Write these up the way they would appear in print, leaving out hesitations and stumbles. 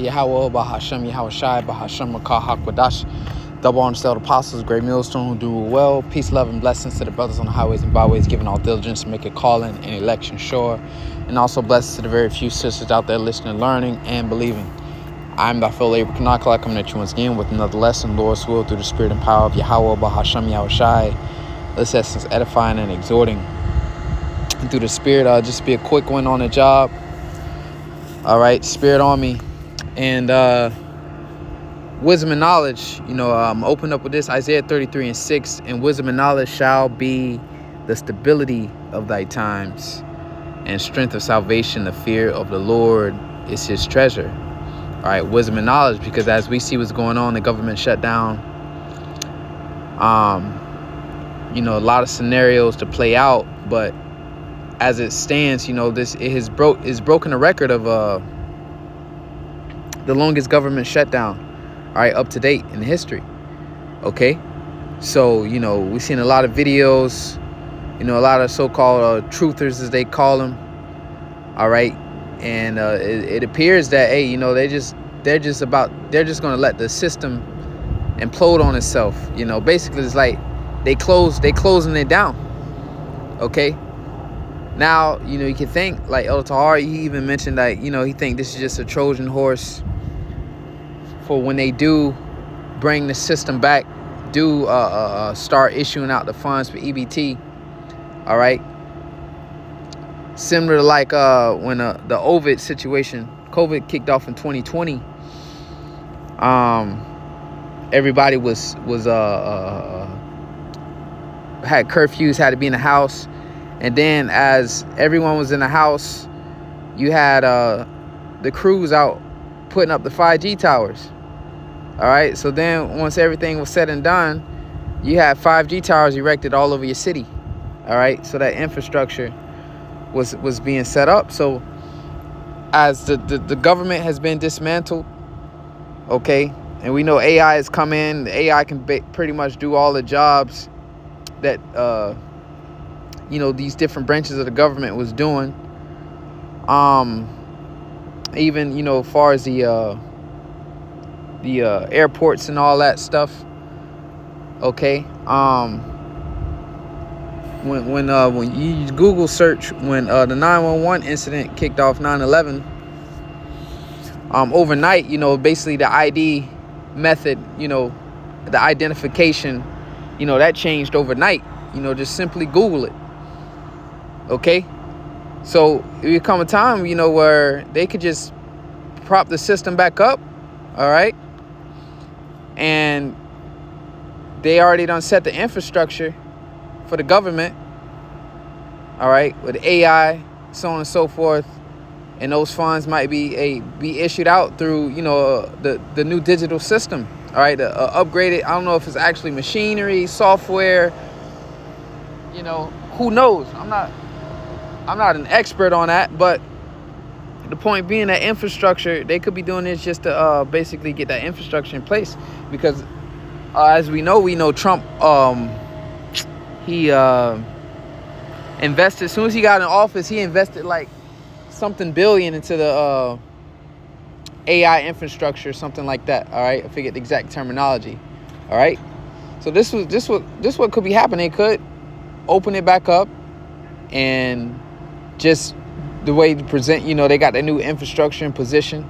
Yahweh, Bahashem, Yahweh Shai, Bahashem, Makah, Hakwadash, double honor to the apostles, great millstone who do well. Peace, love, and blessings to the brothers on the highways and byways, giving all diligence to make a calling and election sure. And also blessings to the very few sisters out there listening, learning, and believing. I'm the Phil Abel Kanakala, coming at you once again with another lesson, Lord's will, through the spirit and power of Yahweh, Bahashem, Yahweh Shai. This essence edifying and exhorting. And through the spirit, just be a quick one on the job. All right, spirit on me. And wisdom and knowledge, open up with this, Isaiah 33:6, and wisdom and knowledge shall be the stability of thy times, and strength of salvation. The fear of the Lord is his treasure. All right, wisdom and knowledge, because as we see what's going on, the government shut down. A lot of scenarios to play out, but as it stands, is broken a record of the longest government shutdown, all right, up to date in history. Okay, so we've seen a lot of videos, a lot of so-called truthers, as they call them, all right, and it appears that they're just going to let the system implode on itself. Basically it's like they closing it down. Okay, now you can think like El Tahar. He even mentioned that he think this is just a Trojan horse for when they do bring the system back, start issuing out the funds for EBT. All right, similar to like when the Ovid situation, COVID kicked off in 2020. Everybody was had curfews, had to be in the house, and then as everyone was in the house, you had the crews out putting up the 5G towers. All right, so then once everything was said and done, you had 5G towers erected all over your city. All right, so that infrastructure was being set up. So as the government has been dismantled, okay, and we know AI has come in. The AI can pretty much do all the jobs that these different branches of the government was doing. Even as far as the airports and all that stuff. Okay, when you Google search when the 911 incident kicked off, 9/11, overnight, basically the ID method, the identification, that changed overnight. Just simply Google it. Okay, so it would come a time, where they could just prop the system back up. All right, and they already done set the infrastructure for the government. All right, with AI, so on and so forth, and those funds might be issued out through the new digital system. All right, the upgraded. I don't know if it's actually machinery, software. Who knows? I'm not an expert on that, but the point being that infrastructure, they could be doing this just to basically get that infrastructure in place, because as we know Trump, he invested, as soon as he got in office, he invested like something billion into the AI infrastructure, something like that. All right, I forget the exact terminology. All right, so this what could be happening. They could open it back up, and just the way to present, they got their new infrastructure in position,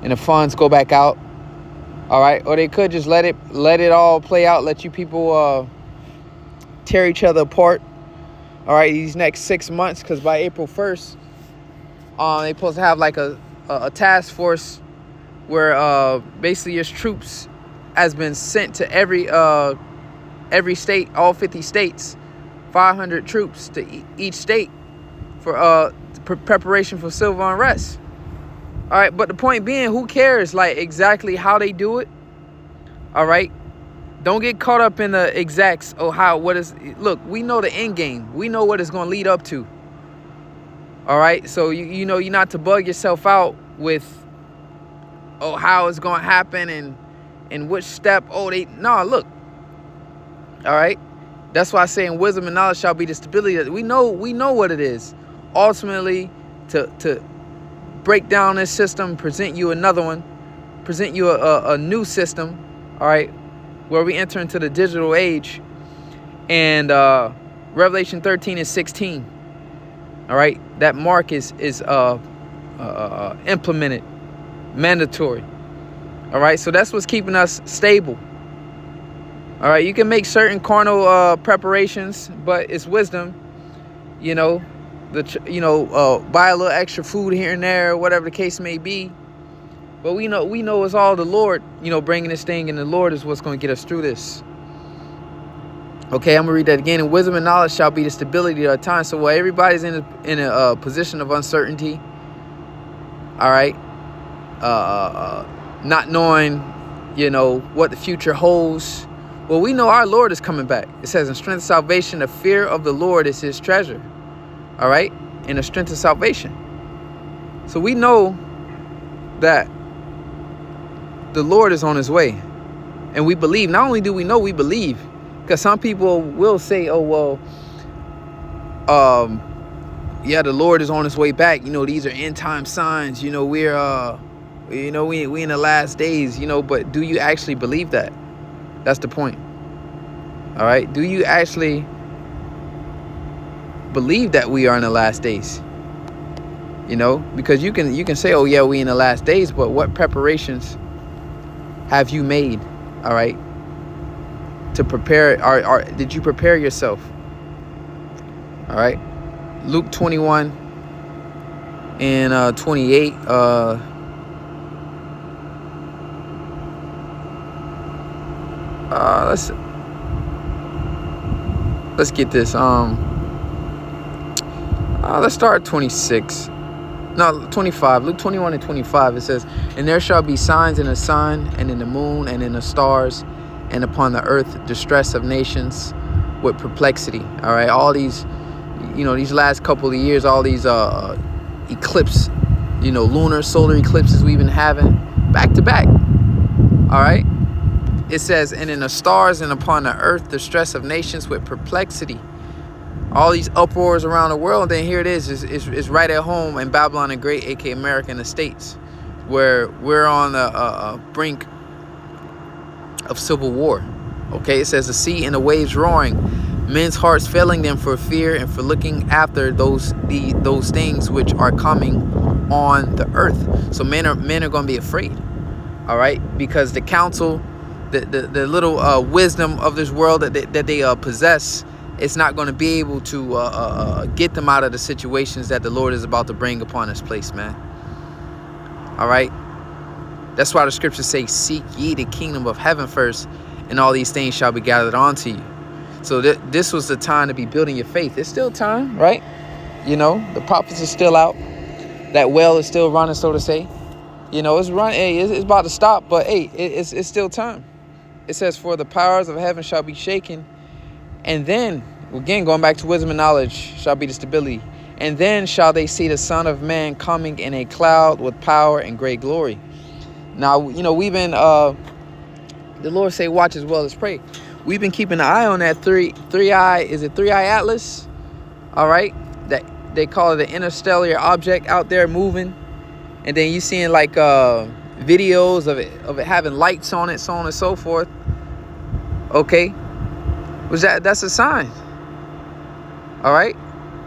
and the funds go back out. All right, or they could just let it all play out, let you people tear each other apart. All right, these next 6 months, because by April 1st, they're supposed to have like a task force where basically your troops has been sent to every state, all 50 states, 500 troops to each state for preparation for civil unrest. All right, but the point being, who cares like exactly how they do it? All right, don't get caught up in the exacts of look, we know the end game. We know what it's going to lead up to. All right, so you're not to bug yourself out with how it's going to happen and which step. Look. All right, that's why I say in wisdom and knowledge shall be the stability. That we know what it is. Ultimately, to break down this system, present you another one, present you a new system, all right, where we enter into the digital age. And Revelation 13 and 16, all right, that mark is implemented, mandatory. All right, so that's what's keeping us stable. All right, you can make certain carnal preparations, but it's wisdom, you know, buy a little extra food here and there, whatever the case may be. But we know it's all the Lord, bringing this thing, and the Lord is what's going to get us through this. Okay, I'm gonna read that again. And wisdom and knowledge shall be the stability of our time. So while everybody's in a position of uncertainty, all right, not knowing, what the future holds. Well, we know our Lord is coming back. It says, in strength of salvation, the fear of the Lord is his treasure. All right, in the strength of salvation. So we know that the Lord is on his way, and we believe. Not only do we know, we believe. Because some people will say, oh, well, the Lord is on his way back. These are end time signs. We're, we in the last days, but do you actually believe that? That's the point. All right. Do you actually believe that we are in the last days? Because you can say, oh, yeah, we in the last days. But what preparations have you made? All right. To prepare, did you prepare yourself? All right. Luke 21 and 28. Let's get this. Let's start at 26. No, 25. Luke 21 and 25. It says, and there shall be signs in the sun and in the moon and in the stars, and upon the earth distress of nations with perplexity. All right, all these, these last couple of years, all these eclipse, lunar, solar eclipses we've been having back to back. All right, it says, and in the stars and upon the earth distress of nations with perplexity. All these uproars around the world. Then here it is right at home in Babylon the Great, aka America, in the States, where we're on the brink of civil war. Okay, it says the sea and the waves roaring, men's hearts failing them for fear and for looking after those things which are coming on the earth. So men are going to be afraid. All right, because the counsel, the little wisdom of this world that they possess, it's not going to be able to get them out of the situations that the Lord is about to bring upon this place, man. All right. That's why the scriptures say, seek ye the kingdom of heaven first, and all these things shall be gathered onto you. So this was the time to be building your faith. It's still time, right? The prophets are still out. That well is still running, so to say. It's running. Hey, it's about to stop, but hey, it's still time. It says, for the powers of heaven shall be shaken. And then, again, going back to wisdom and knowledge shall be the stability. And then shall they see the Son of Man coming in a cloud with power and great glory. Now, we've been, the Lord say, watch as well as pray. We've been keeping an eye on that three-eye atlas? All right. That they call it the interstellar object out there moving. And then you seeing like videos of it having lights on it, so on and so forth. Okay. That's a sign. All right.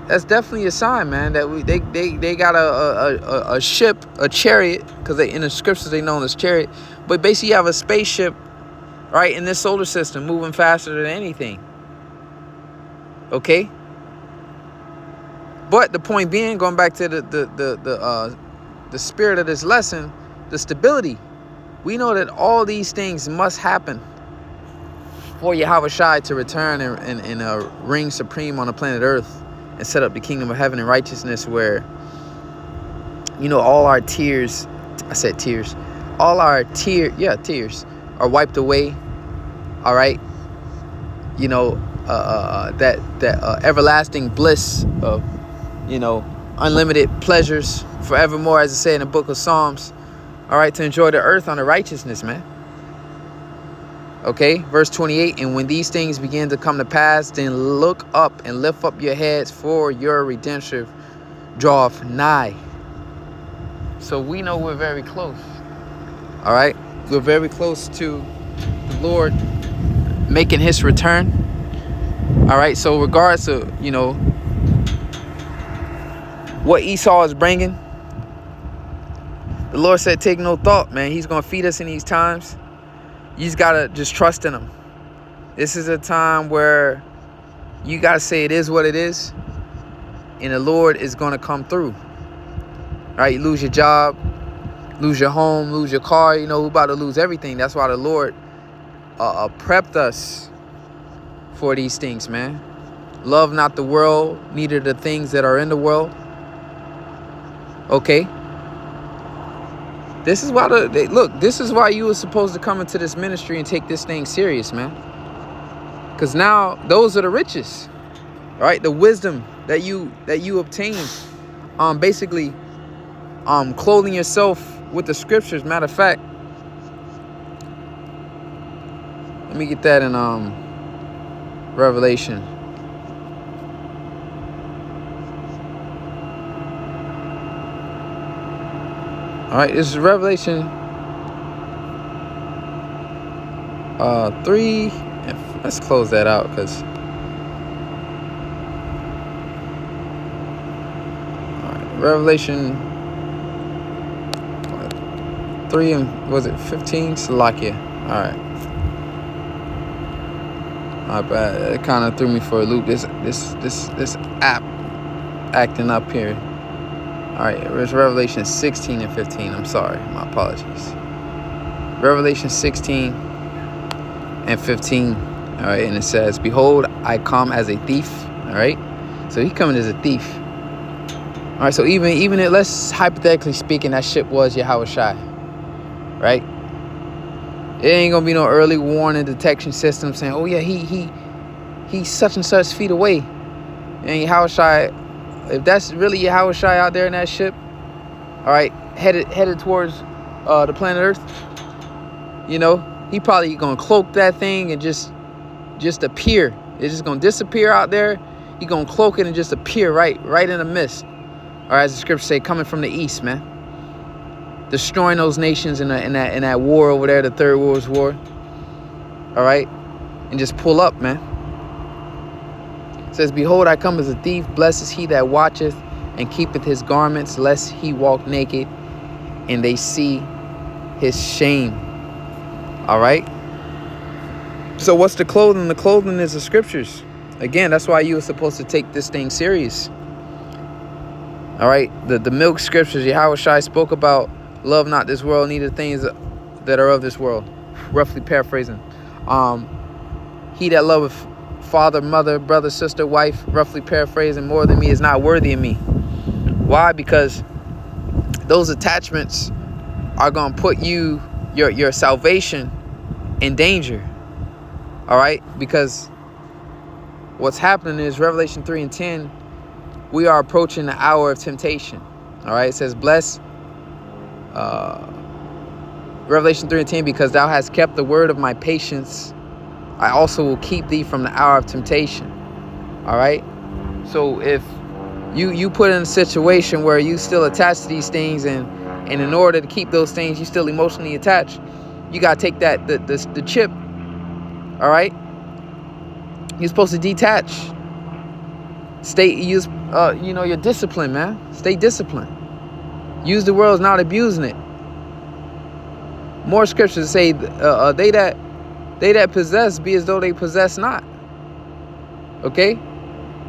That's definitely a sign, man, that they got a ship, a chariot, because in the scriptures they know as chariot. But basically you have a spaceship, right, in this solar system moving faster than anything. Okay? But the point being, going back to the spirit of this lesson, the stability. We know that all these things must happen for Yahweh Shai to return and reign supreme on the planet Earth and set up the kingdom of heaven and righteousness, where, all our tears, all our tears are wiped away. All right. That everlasting bliss of, unlimited pleasures forevermore, as it said in the book of Psalms. All right. To enjoy the earth on the righteousness, man. Okay, verse 28, and when these things begin to come to pass, then look up and lift up your heads, for your redemption draweth nigh. So we know we're very close. All right. We're very close to the Lord making his return. All right. So regardless of, what Esau is bringing, the Lord said, take no thought, man. He's going to feed us in these times. You just got to just trust in him. This is a time where you got to say it is what it is. And the Lord is going to come through. All right. You lose your job, lose your home, lose your car. We're about to lose everything. That's why the Lord prepped us for these things, man. Love not the world, neither the things that are in the world. Okay. This is why this is why you were supposed to come into this ministry and take this thing serious, man. Because now those are the riches, right? The wisdom that you obtain, basically, clothing yourself with the scriptures. Matter of fact, let me get that in Revelation. All right, this is Revelation 3. Let's close that out because. All right, Revelation 3 and was it 15? Salakia. All right. My bad. It kind of threw me for a loop. This app acting up here. All right, it's Revelation 16 and 15. I'm sorry. My apologies. Revelation 16 and 15. All right, and it says, behold, I come as a thief. All right. So he coming as a thief. All right, so even let's hypothetically speaking, that ship was Yahushua. Right? It ain't gonna be no early warning detection system saying, oh yeah, he's such and such feet away. And Yahushua, if that's really Yahushua out there in that ship, all right, headed towards the planet Earth, he probably gonna cloak that thing and just appear. It's just gonna disappear out there. He gonna cloak it and just appear right in the mist. All right, as the scriptures say, coming from the east, man, destroying those nations in that war over there, the Third World War. All right, and just pull up, man. It says, behold, I come as a thief. Blessed is he that watcheth and keepeth his garments, lest he walk naked and they see his shame. All right. So what's the clothing? The clothing is the scriptures. Again, that's why you were supposed to take this thing serious. All right. The milk scriptures, Yahushua spoke about love not this world, neither things that are of this world. Roughly paraphrasing. He that loveth father, mother, brother, sister, wife, roughly paraphrasing, more than me is not worthy of me. Why? Because those attachments are going to put your salvation in danger. All right? Because what's happening is Revelation 3 and 10, we are approaching the hour of temptation. All right? It says, bless, Revelation 3 and 10, because thou hast kept the word of my patience, I also will keep thee from the hour of temptation. All right. So if you put in a situation where you still attached to these things, and in order to keep those things, you still emotionally attached, you got to take the chip. All right. You're supposed to detach. Use your discipline, man. Stay disciplined. Use the words, not abusing it. More scriptures say, they that possess be as though they possess not. Okay?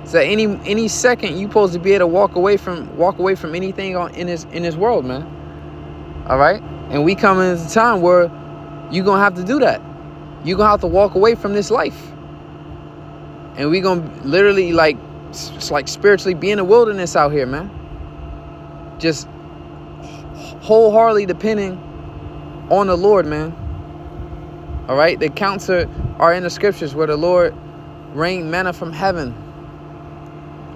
So any second you supposed to be able to walk away from anything in this world, man. All right? And we come in a time where you're gonna have to do that. You're gonna have to walk away from this life. And we're gonna literally it's like spiritually be in the wilderness out here, man. Just wholeheartedly depending on the Lord, man. All right, the accounts are in the scriptures where the Lord rained manna from heaven.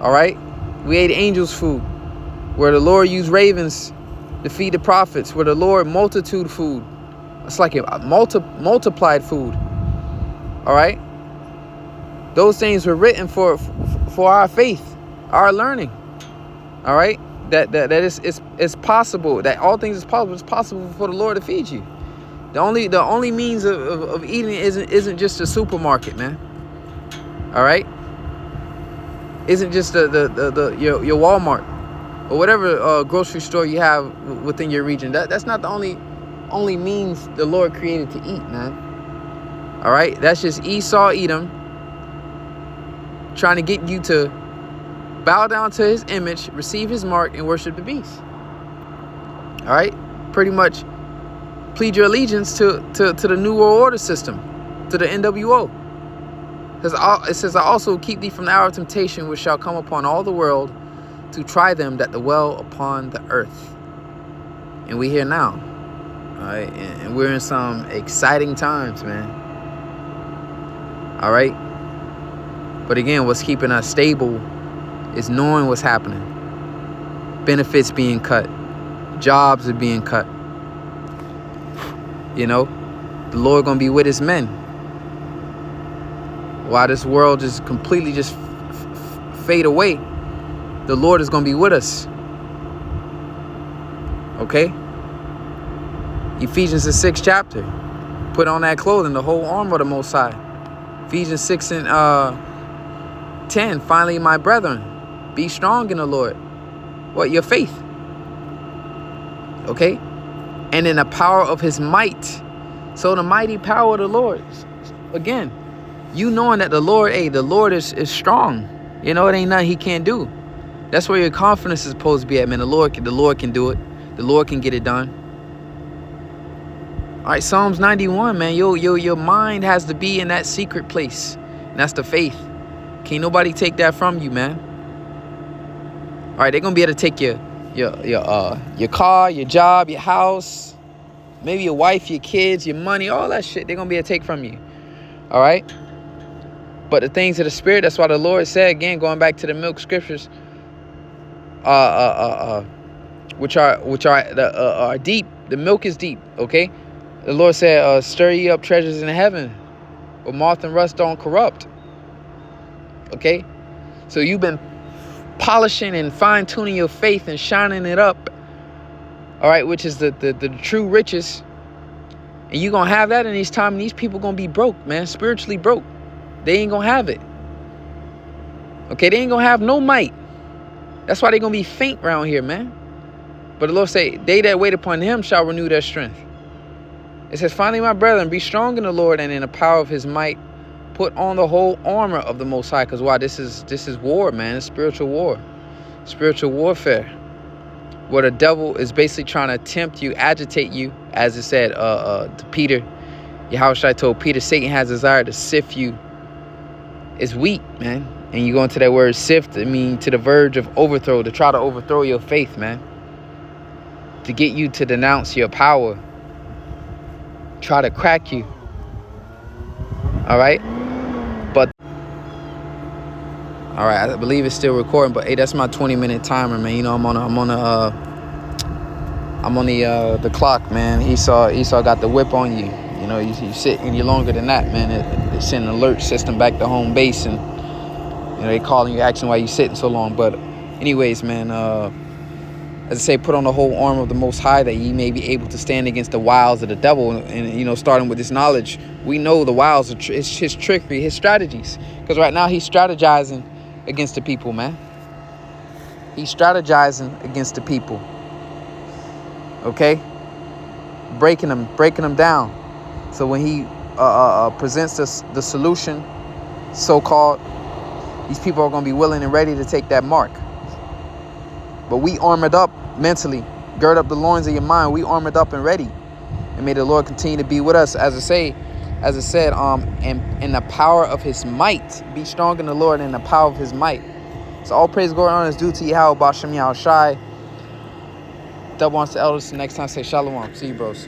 All right, we ate angels' food, where the Lord used ravens to feed the prophets, where the Lord multitude food. It's like a multiplied food. All right, those things were written for our faith, our learning. All right, that it's possible, that all things is possible. It's possible for the Lord to feed you. The only means of eating isn't just a supermarket, man. All right? Isn't just your Walmart or whatever grocery store you have within your region. That's not the only means the Lord created to eat, man. All right? That's just Esau, Edom, trying to get you to bow down to his image, receive his mark, and worship the beast. All right? Pretty much plead your allegiance to the New World Order system, to the NWO. It says, I also keep thee from the hour of temptation, which shall come upon all the world, to try them that dwell upon the earth. And we here now. All right? And we're in some exciting times, man. All right? But again, what's keeping us stable is knowing what's happening. Benefits being cut. Jobs are being cut. You know, the Lord gonna be with his men. While this world just completely just fade away, the Lord is gonna be with us. Okay? Ephesians the 6th chapter. Put on that clothing, the whole armor of the Most High. Ephesians 6 and 10. Finally, my brethren, be strong in the Lord. What? Your faith. Okay? And in the power of his might. So the mighty power of the Lord. Again, you knowing that the Lord is strong. You know, it ain't nothing he can't do. That's where your confidence is supposed to be at, man. The Lord can do it. The Lord can get it done. All right, Psalms 91, man. Your mind has to be in that secret place. And that's the faith. Can't nobody take that from you, man. All right, they're gonna be able to take your car, your job, your house, maybe your wife, your kids, your money, all that shit. They're gonna be able to take from you. All right. But the things of the spirit, that's why the Lord said, again, going back to the milk scriptures, which are deep. The milk is deep. Okay. The Lord said, stir ye up treasures in heaven, where moth and rust don't corrupt. Okay. So you've been polishing and fine-tuning your faith and shining it up, all right, which is the true riches. And you're gonna have that in these times, and these people gonna be broke, man, spiritually broke. They ain't gonna have it. Okay, they ain't gonna have no might. That's why they gonna be faint around here, man. But the Lord say, they that wait upon him shall renew their strength. It says, finally, my brethren, be strong in the Lord and in the power of his might. Put on the whole armor of the Most High. Because why? This is war, man. It's spiritual war. Spiritual warfare. Where the devil is basically trying to tempt you, agitate you. As it said to Peter. Yahushua told Peter, Satan has desire to sift you. It's weak, man. And you go into that word sift, I mean, to the verge of overthrow. To try to overthrow your faith, man. To get you to denounce your power. Try to crack you. All right. All right, I believe it's still recording, but hey, that's my 20-minute timer, man. You know, I'm on the clock, man. Esau got the whip on you. You know, you sit any longer than that, man. They send an alert system back to home base, and you know they calling you, asking why you sitting so long. But anyways, man, as I say, put on the whole armor of the Most High, that ye may be able to stand against the wiles of the devil. And you know, starting with this knowledge, we know the wiles of his trickery, his strategies. Because right now he's strategizing against the people, man. He's strategizing against the people. Okay? Breaking them down. So when he presents us the solution, so-called, these people are going to be willing and ready to take that mark. But we armored up mentally. Gird up the loins of your mind. We armored up and ready. And may the Lord continue to be with us. As I said, in the power of his might. Be strong in the Lord in the power of his might. So all praise, glory, and honor is due to Yahweh Bashem Yahushai. Double honors to elders. Next time, say shalom. See you, bros.